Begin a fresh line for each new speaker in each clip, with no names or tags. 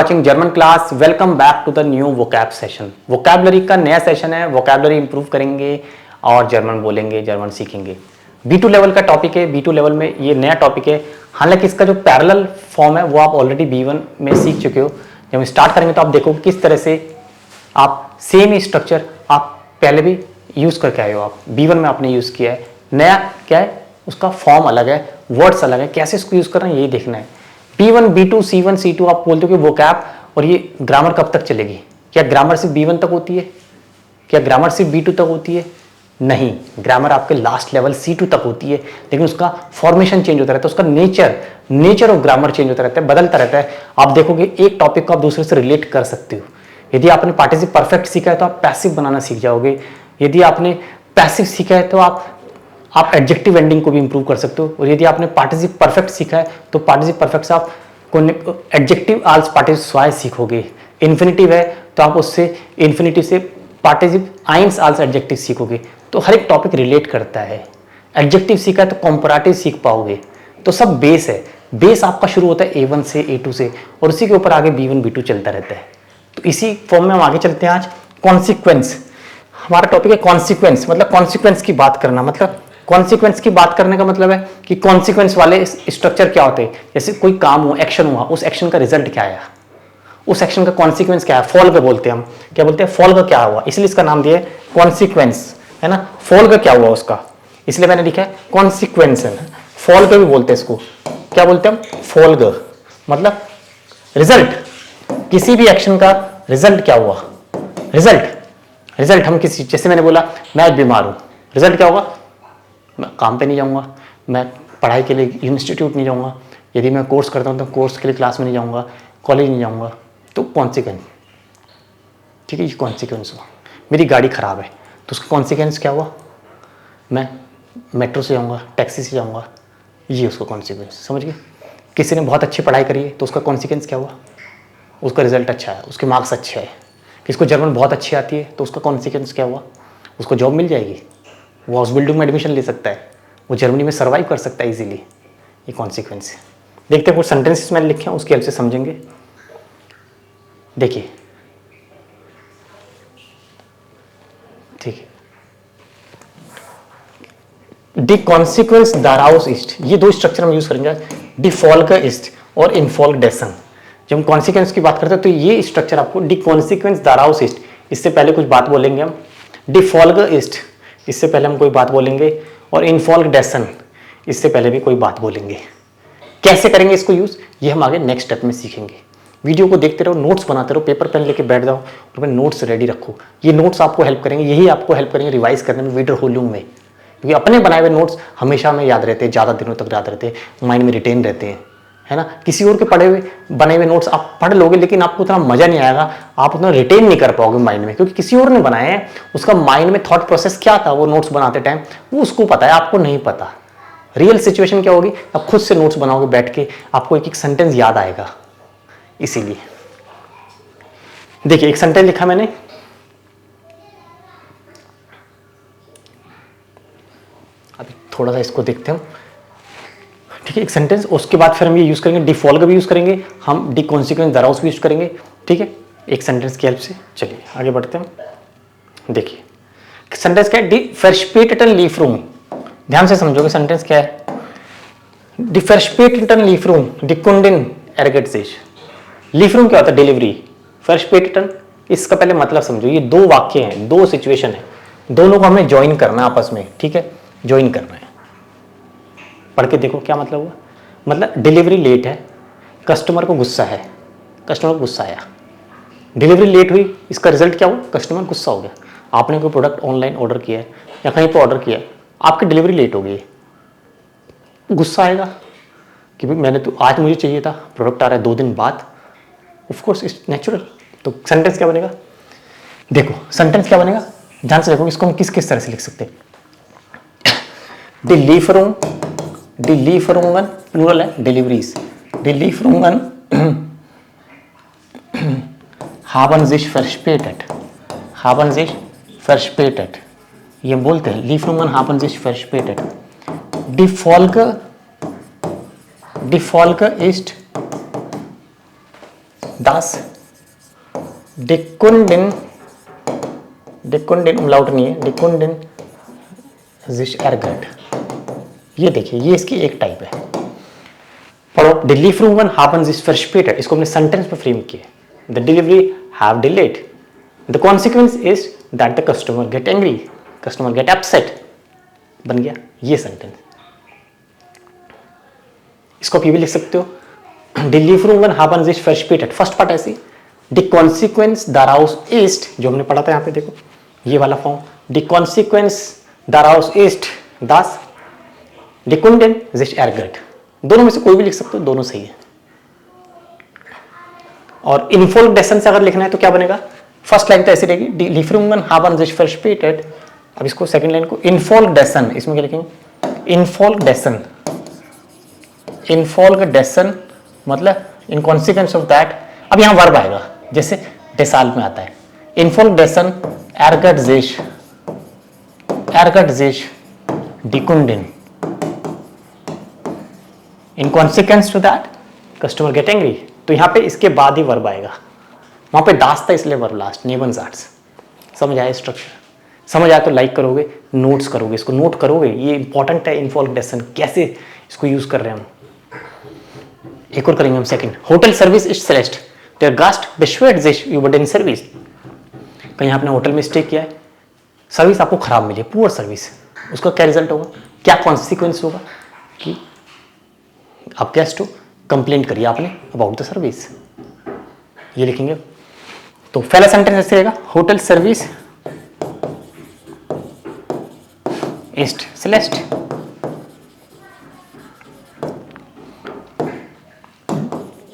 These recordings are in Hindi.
Watching German class. Welcome back to the new vocab session. Vocabulary का नया सेशन है। वोकैबलरी इंप्रूव करेंगे और जर्मन बोलेंगे, जर्मन सीखेंगे। B2 लेवल का टॉपिक है। B2 लेवल में ये नया टॉपिक है। हालांकि इसका जो पैरेलल फॉर्म है वो आप ऑलरेडी B1 में सीख चुके हो। जब हम स्टार्ट करेंगे तो आप देखोगे किस तरह से आप सेम स्ट्रक्चर आप पहले भी यूज करके आए हो। आप B1 में आपने यूज किया है। नया क्या है, उसका फॉर्म अलग है, वर्ड्स अलग है, कैसे इसको यूज करना है यही देखना है। B1, B2, C1, C2 आप बोलते हो कि वोकैब और ये ग्रामर कब तक चलेगी? क्या ग्रामर सिर्फ B1 तक होती है? क्या ग्रामर सिर्फ B2 तक होती है? नहीं, ग्रामर आपके लास्ट लेवल C2 तक होती है, लेकिन उसका फॉर्मेशन चेंज होता रहता है, उसका नेचर ऑफ ग्रामर चेंज होता रहता है, बदलता रहता है। आप देखोगे एक टॉपिक को आप दूसरे से रिलेट कर सकते हो। यदि आपने पार्टिसिप परफेक्ट सीखा है तो आप पैसिव बनाना सीख जाओगे। यदि आपने पैसिव सीखा है तो आप एडजेक्टिव एंडिंग को भी इंप्रूव कर सकते हो। और यदि आपने पार्टिसिप परफेक्ट सीखा है तो पार्टिसिप परफेक्ट से आप एडजेक्टिव आल्स पार्टिसिप स्वाय सीखोगे। इन्फिनिटिव है तो आप उससे इन्फिनिटिव से पार्टिसिप आइंस आल्स एडजेक्टिव सीखोगे। तो हर एक टॉपिक रिलेट करता है। एडजेक्टिव सीखा है तो कंपैरेटिव सीख पाओगे। तो सब बेस है। बेस आपका शुरू होता है A1 से A2 से और उसी के ऊपर आगे B1 B2 चलता रहता है। तो इसी फॉर्म में हम आगे चलते हैं। आज कॉन्सिक्वेंस हमारा टॉपिक है। कॉन्सिक्वेंस मतलब कॉन्सिक्वेंस की बात करना। मतलब कॉन्सिक्वेंस की बात करने का मतलब है कि कॉन्सिक्वेंस वाले स्ट्रक्चर क्या होते हैं। जैसे कोई काम हुआ, एक्शन हुआ, उस एक्शन का रिजल्ट क्या आया, उस एक्शन का कॉन्सिक्वेंस क्या है। फॉल का बोलते हैं हम, क्या बोलते हैं, फॉल का क्या हुआ, इसलिए इसका नाम दिया है कॉन्सिक्वेंस, है ना। फॉल का क्या हुआ उसका, इसलिए मैंने लिखा है कॉन्सिक्वेंस है। फॉल का भी बोलते हैं इसको, क्या बोलते हैं हम, फॉल का मतलब रिजल्ट। किसी भी एक्शन का रिजल्ट क्या हुआ, रिजल्ट हम किसी, जैसे मैंने बोला मैं आज बीमार हूं, रिजल्ट क्या होगा, मैं काम पे नहीं जाऊंगा, मैं पढ़ाई के लिए इंस्टीट्यूट नहीं जाऊंगा, यदि मैं कोर्स करता हूं तो कोर्स के लिए क्लास में नहीं जाऊंगा, कॉलेज नहीं जाऊंगा। तो कॉन्सिक्वेंस, ठीक है, ये कॉन्सिक्वेंस हुआ। मेरी गाड़ी खराब है तो उसका कॉन्सिक्वेंस क्या हुआ, मैं मेट्रो से जाऊंगा, टैक्सी से जाऊंगा, ये उसका कॉन्सिक्वेंस, समझ गए। किसी ने बहुत अच्छी पढ़ाई करी है तो उसका कॉन्सिक्वेंस क्या हुआ, उसका रिजल्ट अच्छा है, उसके मार्क्स अच्छे हैं। किसको जर्मन बहुत अच्छी आती है तो उसका कॉन्सिक्वेंस क्या हुआ, उसको जॉब मिल जाएगी, वो हाउस बिल्डिंग में एडमिशन ले सकता है, वो जर्मनी में सर्वाइव कर सकता है इजीली। ये कॉन्सिक्वेंस है। देखते हैं कुछ सेंटेंसेस मैंने लिखे हैं, उसकी हेल्प से समझेंगे। देखिए, ठीक है, डी कॉन्सिक्वेंस दाराउस इस्ट, ये दो स्ट्रक्चर हम यूज करेंगे। डी फॉल्क इस्ट और इनफॉल्क डेसन। जब हम कॉन्सिक्वेंस की बात करते हैं तो ये स्ट्रक्चर आपको डी कॉन्सिक्वेंस दाराउस इस्ट, इससे पहले कुछ बात बोलेंगे हम। डी फॉल्क इस्ट, इससे पहले हम कोई बात बोलेंगे। और इनफॉल्क डेसन, इससे पहले भी कोई बात बोलेंगे। कैसे करेंगे इसको यूज, ये हम आगे नेक्स्ट स्टेप में सीखेंगे। वीडियो को देखते रहो, नोट्स बनाते रहो, पेपर पेन लेके बैठ जाओ और अपने नोट्स रेडी रखो। ये नोट्स आपको हेल्प करेंगे, यही आपको हेल्प करेंगे रिवाइज करने में, वीडियो होलूम में। क्योंकि अपने बनाए हुए नोट्स हमेशा हमें याद रहते हैं, ज़्यादा दिनों तक याद रहते हैं, माइंड में रिटेन रहते हैं, है ना। किसी और के पढ़े हुए बने हुए नोट्स आप पढ़ लोगे लेकिन आपको उतना मजा नहीं आएगा, आप उतना रिटेन नहीं कर पाओगे माइंड में, क्योंकि किसी और ने बनाए हैं, उसका माइंड में थॉट प्रोसेस क्या था वो नोट्स बनाते टाइम, वो उसको पता है, आपको नहीं पता। रियल सिचुएशन क्या होगी, आप खुद से नोट्स बनाओगे बैठ के, आपको एक एक सेंटेंस याद आएगा। इसीलिए देखिए, एक सेंटेंस लिखा मैंने, अभी थोड़ा सा इसको देखते हैं, ठीक है, एक सेंटेंस। उसके बाद फिर हम ये यूज करेंगे, डी फॉल्क भी यूज करेंगे, हम डी कॉन्सिक्वेंस दाराउस भी यूज करेंगे, ठीक है, एक सेंटेंस की हेल्प से। चलिए आगे बढ़ते हैं। देखिए सेंटेंस क्या है, डी फर्स्पेटन लीफरूम। ध्यान से समझोगे सेंटेंस क्या है। D फर्स्पेटन लीफरूम D कुंडिन एरगेटसिश। लीफरूम क्या होता है, डिलीवरी। फर्स्पेटन, इसका पहले मतलब समझो। ये दो वाक्य हैं, दो सिचुएशन है, दोनों को हमें ज्वाइन करना है आपस में, ठीक है, ज्वाइन करना है। पढ़ के देखो क्या मतलब हुआ। मतलब डिलीवरी लेट है, कस्टमर को गुस्सा है, कस्टमर को गुस्सा आया, डिलीवरी लेट हुई, इसका रिजल्ट क्या हुआ, कस्टमर गुस्सा हो गया। आपने कोई प्रोडक्ट ऑनलाइन ऑर्डर किया है या कहीं पर ऑर्डर किया है, आपकी डिलीवरी लेट हो गई, गुस्सा आएगा कि भाई मैंने तो आज मुझे चाहिए था, प्रोडक्ट आ रहा है 2 दिन बाद। Of course it's natural. तो सेंटेंस क्या बनेगा, देखो सेंटेंस क्या बनेगा, ध्यान से देखो, इसको हम किस किस तरह से लिख सकते हैं। डी लीफरूंगन प्लूरल है, डिलीवरीज। डी लीफरूंगन haben sich verspätet, haben sich verspätet, ये बोलते हैं लीफरूंगन haben sich verspätet। Die Folge ist das die Kunden umlaut नहीं है, die Kunden sich ärgert। ये देखिए, ये इसकी एक टाइप है। पढ़ो, die Lieferungen haben sich verspätet, इसको हमने सेंटेंस में फ्रेम किया। The delivery have delayed, the consequence is that the customer get angry, customer get upset, बन गया ये सेंटेंस। इसको आप ये भी लिख सकते हो, die Lieferungen haben sich verspätet, first part ऐसी, die Consequence daraus ist, जो हमने पढ़ा था यहाँ पे देखो, ये वाला form, die Consequence daraus ist das die Kunden sich ärgert, दोनों में से कोई भी लिख सकते हो, दोनों सही है। और infolgedessen से अगर लिखना है तो क्या बनेगा, फर्स्ट लाइन तो ऐसी रहेगी, die Lieferungen haben sich verspätet, अब इसको सेकंड लाइन को infolgedessen, इसमें क्या लिखेंगे, infolgedessen मतलब in consequence of that, अब यहां वर्ब आएगा जैसे डेसाल में आता है, infolgedessen ärgert sich die Kunden, in consequence to that customer get angry, तो यहां पे इसके बाद ही वर्ब आएगा, वहां पे दास था इसलिए वर्ब लास्ट, नेबनजार्ट्स। समझ आया स्ट्रक्चर? समझ आया तो लाइक करोगे, नोट्स करोगे, इसको नोट करोगे, ये इंपॉर्टेंट है। इनफॉल्गेशन कैसे इसको यूज कर रहे हैं हम, एक और करेंगे हम सेकंड। होटल सर्विस इज सेलेस्ट, देयर गास्ट बेश्वेट जिश यूबर इन सर्विस, कहीं आपने होटल में स्टे किया है, सर्विस आपको खराब मिली, पुअर सर्विस, उसका क्या रिजल्ट होगा, क्या कॉन्सिक्वेंस होगा कि आप गेस्ट हो, कंप्लेंट करिए आपने अबाउट द सर्विस, ये लिखेंगे। तो पहला सेंटेंस ऐसे रहेगा, hotel service ist schlecht,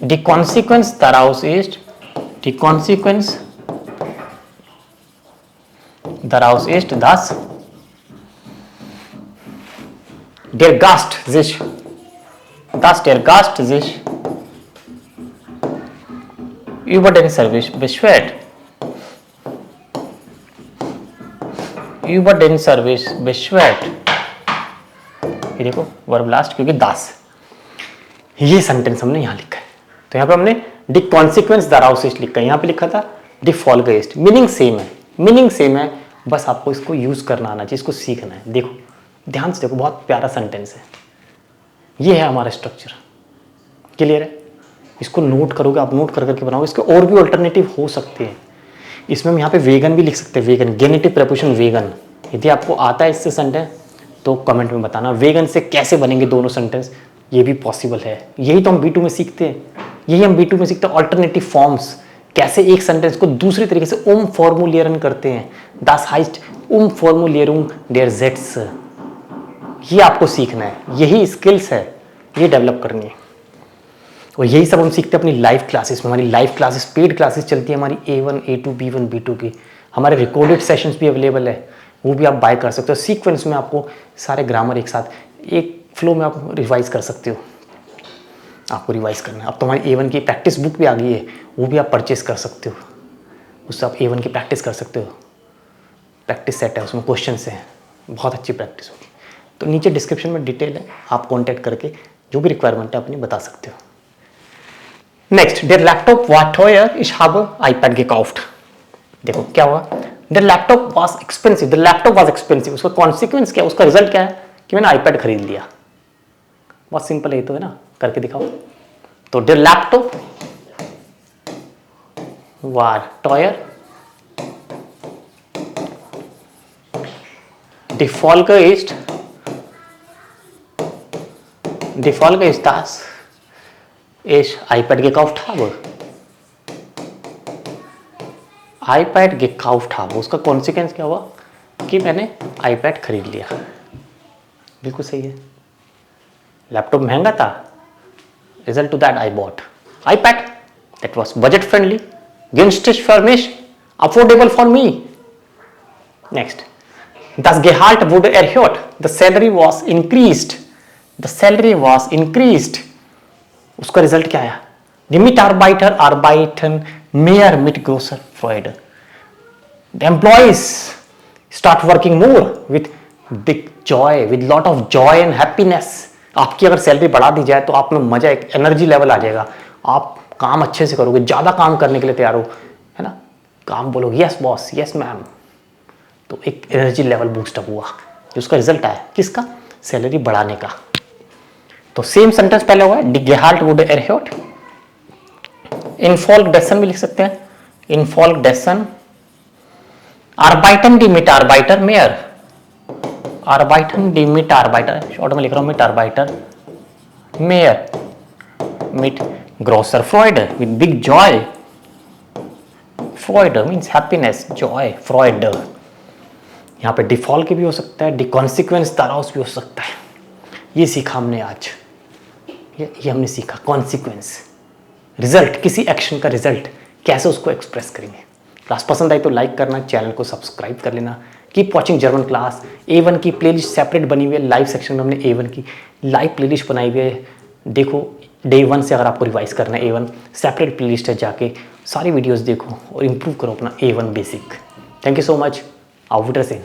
die Consequence daraus ist dass der Gast sich über den Service beschwert, über den Service beschwert, ये देखो वर्ब लास्ट क्योंकि दास, ये सेंटेंस हमने यहाँ लिखा है। तो यहाँ पे हमने डी कॉन्सिक्वेंस दराउस इस्ट लिखा है, यहाँ पे लिखा था डी फॉल्गेस्ट, मीनिंग सेम है, बस आपको इसको यूज करना आना चाहिए, इसको सीखना है। देखो ध्यान से देखो, बहुत प्यारा सेंटेंस है, ये है हमारा स्ट्रक्चर, क्लियर है? इसको नोट करोगे आप, नोट कर करके बनाओगे, इसके और भी अल्टरनेटिव हो सकते हैं। इसमें हम यहाँ पे वेगन भी लिख सकते हैं, वेगन, गेनेटिव प्रेपोजिशन वेगन। यदि आपको आता है इससे सेंटेंस तो कमेंट में बताना, वेगन से कैसे बनेंगे दोनों सेंटेंस, ये भी पॉसिबल है। यही तो हम B2 में सीखते हैं, अल्टरनेटिव फॉर्म्स, कैसे एक सेंटेंस को दूसरी तरीके से फॉर्मुलेरन करते हैं, das heißt Umformulierung der Sätze, ये आपको सीखना है, यही स्किल्स है, ये डेवलप करनी है। और यही सब हम सीखते हैं अपनी लाइव क्लासेस में। हमारी लाइव क्लासेस, पेड क्लासेस चलती है हमारी A1, A2, B1, B2 की। हमारे रिकॉर्डेड सेशंस भी अवेलेबल है, वो भी आप बाय कर सकते हो। सीक्वेंस में आपको सारे ग्रामर एक साथ एक फ्लो में आप रिवाइज कर सकते हो, आपको रिवाइज करना है। अब तो हमारी A1 की प्रैक्टिस बुक भी आ गई है, वो भी आप परचेज कर सकते हो, उससे आप A1 की प्रैक्टिस कर सकते हो। प्रैक्टिस सेट है, उसमें क्वेश्चन हैं, बहुत अच्छी प्रैक्टिस होगी। तो नीचे डिस्क्रिप्शन में डिटेल है, आप कॉन्टैक्ट करके जो भी रिक्वायरमेंट है अपनी बता सकते हो। Next, der Laptop war teuer, ich habe iPad gekauft। देखो क्या हुआ, der Laptop was expensive, उसका कॉन्सिक्वेंस क्या, उसका रिजल्ट क्या है कि मैंने iPad खरीद लिया। बहुत सिंपल है तो, है ना, करके दिखाओ। तो der Laptop war teuer, die Folge ist das ich iPad gekauft habe, उसका कॉन्सिक्वेंस क्या हुआ कि मैंने iPad खरीद लिया। बिल्कुल सही है, लैपटॉप महंगा था, result to that I bought iPad that was budget friendly, günstig für mich, affordable for me। Next, das Gehalt wurde erhöht, the salary was increased, उसका रिजल्ट क्या आया, die Mitarbeiter arbeiten mehr mit großer Freude, the employees start working more with big joy, with lot of joy and happiness। आपकी अगर सैलरी बढ़ा दी जाए तो आप में मजा, एक एनर्जी लेवल आ जाएगा, आप काम अच्छे से करोगे, ज़्यादा काम करने के लिए तैयार हो, है ना, काम बोलोगे यस बॉस, यस मैम, तो एक एनर्जी लेवल बूस्टअप हुआ, जिसका रिजल्ट आया किसका, सैलरी बढ़ाने का। तो सेम सेंटेंस पहले हुआ है, डी गेहाल्ट वुड एरहर्ट, इनफॉल्क डेसन भी लिख सकते हैं, इनफॉल्क डेसन, आर्बाइटन डी मिट आर्बाइटर मेयर, आर्बाइटन डी मिट आर्बाइटर, शॉर्ट में लिख रहा हूं मिट आर्बाइटर मेयर, मिट ग्रोसर फ्रॉइडर विद बिग जॉय, फ्रॉइडर मीन्स हैप्पीनेस, जॉय, फ्रॉइडर। यहाँ पे डिफॉल्ट के भी हो सकता है, डिकॉन्सिक्वेंस दाराउस भी हो सकता है। ये सीखा हमने आज, ये हमने सीखा कॉन्सिक्वेंस, रिजल्ट, किसी एक्शन का रिजल्ट कैसे उसको एक्सप्रेस करेंगे। क्लास पसंद आई तो लाइक करना, चैनल को सब्सक्राइब कर लेना। Keep watching German class. A1 की प्लेलिस्ट सेपरेट बनी हुई है, लाइव सेक्शन में हमने A1 की लाइव प्लेलिस्ट बनाई हुई है। देखो डे 1 से अगर आपको रिवाइज करना है A1 सेपरेट प्लेलिस्ट है, जाके सारी वीडियोस देखो और इम्प्रूव करो अपना A1 basic. Thank you so much, auf Wiedersehen।